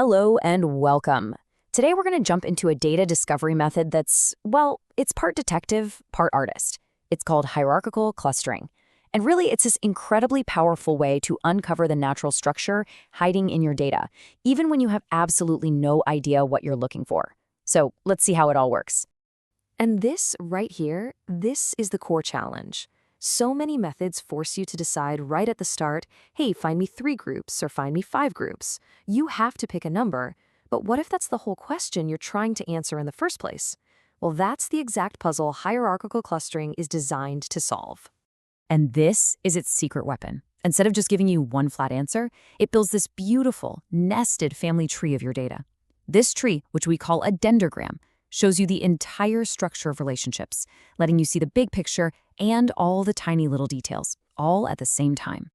Hello and welcome. Today we're going to jump into a data discovery method that's, well, it's part detective, part artist. It's called hierarchical clustering. And really, it's this incredibly powerful way to uncover the natural structure hiding in your data, even when you have absolutely no idea what you're looking for. So let's see how it all works. And this right here, this is the core challenge. So many methods force you to decide right at the start, hey, find me 3 groups or find me 5 groups. You have to pick a number, but what if that's the whole question you're trying to answer in the first place? Well, that's the exact puzzle hierarchical clustering is designed to solve. And this is its secret weapon. Instead of just giving you one flat answer, it builds this beautiful, nested family tree of your data. This tree, which we call a dendrogram, shows you the entire structure of relationships, letting you see the big picture and all the tiny little details, all at the same time.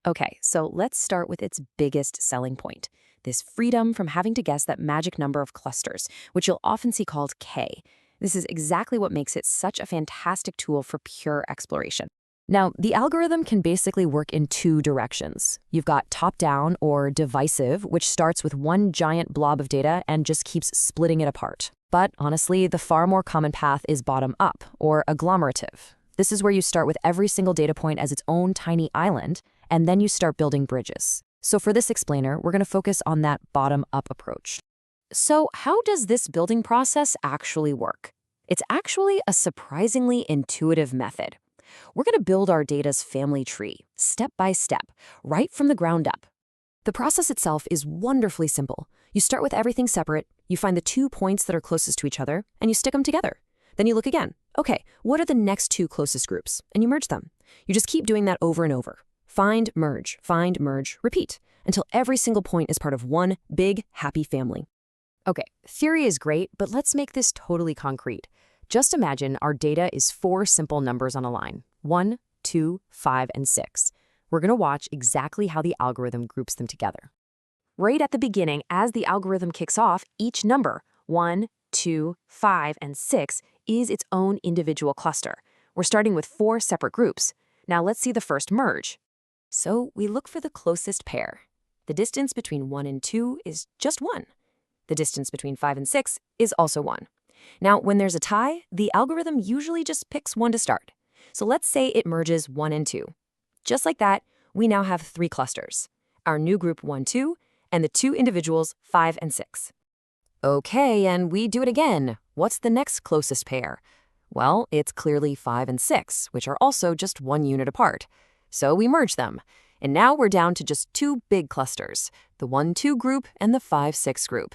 Okay, so let's start with its biggest selling point, this freedom from having to guess that magic number of clusters, which you'll often see called K. This is exactly what makes it such a fantastic tool for pure exploration. Now, the algorithm can basically work in 2 directions. You've got top-down or divisive, which starts with one giant blob of data and just keeps splitting it apart. But honestly, the far more common path is bottom-up, or agglomerative. This is where you start with every single data point as its own tiny island, and then you start building bridges. So for this explainer, we're going to focus on that bottom-up approach. So how does this building process actually work? It's actually a surprisingly intuitive method. We're going to build our data's family tree, step by step, right from the ground up. The process itself is wonderfully simple. You start with everything separate, you find the 2 points that are closest to each other, and you stick them together. Then you look again. Okay, what are the next 2 closest groups? And you merge them. You just keep doing that over and over. Find, merge, repeat, until every single point is part of one big, happy family. Okay, theory is great, but let's make this totally concrete. Just imagine our data is 4 simple numbers on a line, 1, 2, 5, and 6. We're going to watch exactly how the algorithm groups them together. Right at the beginning, as the algorithm kicks off, each number, 1, 2, 5, and 6, is its own individual cluster. We're starting with 4 separate groups. Now let's see the first merge. So we look for the closest pair. The distance between 1 and 2 is just 1. The distance between 5 and 6 is also 1. Now, when there's a tie, the algorithm usually just picks 1 to start. So let's say it merges 1 and 2. Just like that, we now have 3 clusters. Our new group 1, 2, and the 2 individuals 5 and 6. Okay, and we do it again. What's the next closest pair? Well, it's clearly 5 and 6, which are also just 1 unit apart. So we merge them. And now we're down to just 2 big clusters, the 1, 2 group and the 5, 6 group.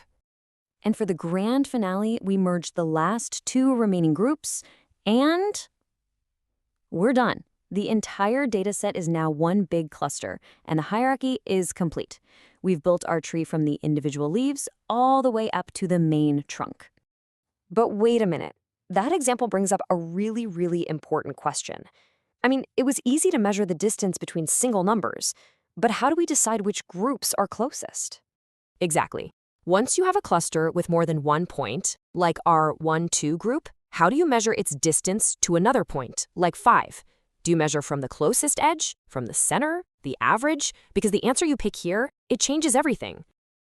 And for the grand finale, we merge the last 2 remaining groups, and we're done. The entire dataset is now one big cluster, and the hierarchy is complete. We've built our tree from the individual leaves all the way up to the main trunk. But wait a minute. That example brings up a really, really important question. I mean, it was easy to measure the distance between single numbers, but how do we decide which groups are closest? Exactly. Once you have a cluster with more than 1 point, like our 1, 2 group, how do you measure its distance to another point, like 5? Do you measure from the closest edge, from the center, the average? Because the answer you pick here, it changes everything.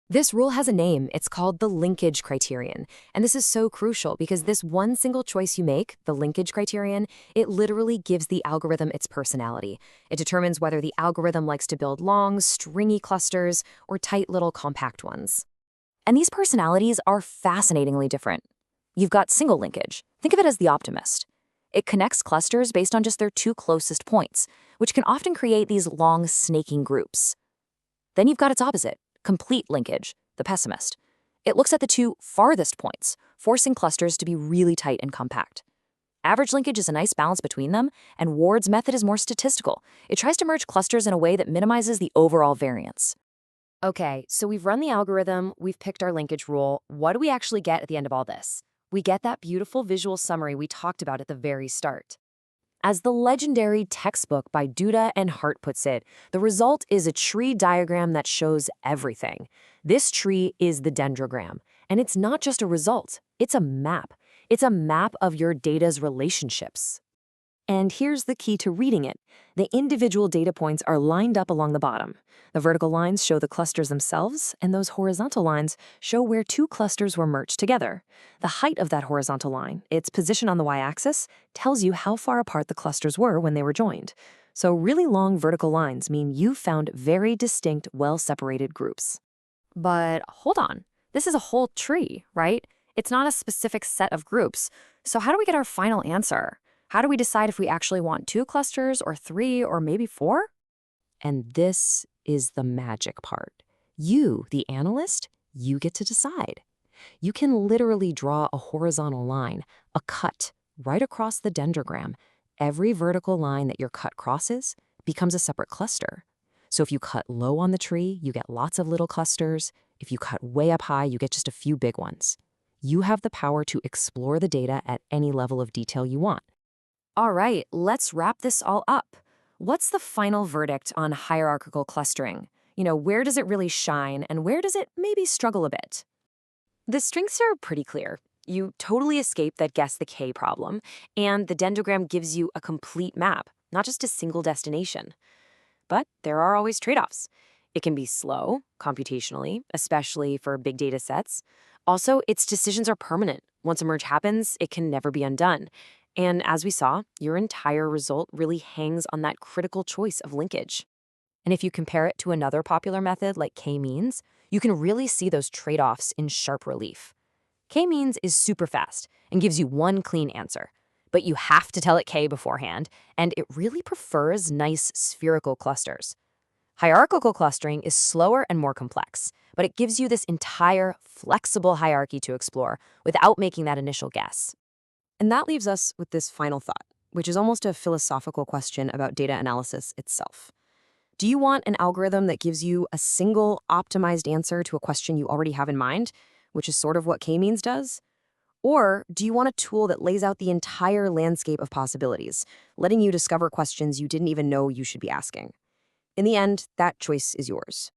This rule has a name. It's called the linkage criterion. And this is so crucial because this one single choice you make, the linkage criterion, it literally gives the algorithm its personality. It determines whether the algorithm likes to build long, stringy clusters or tight little compact ones. And these personalities are fascinatingly different. You've got single linkage. Think of it as the optimist. It connects clusters based on just their 2 closest points, which can often create these long, snaking groups. Then you've got its opposite, complete linkage, the pessimist. It looks at the 2 farthest points, forcing clusters to be really tight and compact. Average linkage is a nice balance between them, and Ward's method is more statistical. It tries to merge clusters in a way that minimizes the overall variance. Okay, so we've run the algorithm, we've picked our linkage rule. What do we actually get at the end of all this? We get that beautiful visual summary we talked about at the very start. As the legendary textbook by Duda and Hart puts it, the result is a tree diagram that shows everything. This tree is the dendrogram, and it's not just a result, it's a map. It's a map of your data's relationships. And here's the key to reading it. The individual data points are lined up along the bottom. The vertical lines show the clusters themselves, and those horizontal lines show where two clusters were merged together. The height of that horizontal line, its position on the y-axis, tells you how far apart the clusters were when they were joined. So really long vertical lines mean you found very distinct, well-separated groups. But hold on, this is a whole tree, right? It's not a specific set of groups. So how do we get our final answer? How do we decide if we actually want 2 clusters or 3 or maybe 4? And this is the magic part. You, the analyst, you get to decide. You can literally draw a horizontal line, a cut, right across the dendrogram. Every vertical line that your cut crosses becomes a separate cluster. So if you cut low on the tree, you get lots of little clusters. If you cut way up high, you get just a few big ones. You have the power to explore the data at any level of detail you want. All right, let's wrap this all up. What's the final verdict on hierarchical clustering? Where does it really shine and where does it maybe struggle a bit? The strengths are pretty clear. You totally escape that guess the K problem, and the dendrogram gives you a complete map, not just a single destination. But there are always trade-offs. It can be slow, computationally, especially for big data sets. Also, its decisions are permanent. Once a merge happens, it can never be undone. And as we saw, your entire result really hangs on that critical choice of linkage. And if you compare it to another popular method like k-means, you can really see those trade-offs in sharp relief. K-means is super fast and gives you one clean answer, but you have to tell it K beforehand, and it really prefers nice spherical clusters. Hierarchical clustering is slower and more complex, but it gives you this entire flexible hierarchy to explore without making that initial guess. And that leaves us with this final thought, which is almost a philosophical question about data analysis itself. Do you want an algorithm that gives you a single optimized answer to a question you already have in mind, which is sort of what k-means does? Or do you want a tool that lays out the entire landscape of possibilities, letting you discover questions you didn't even know you should be asking? In the end, that choice is yours.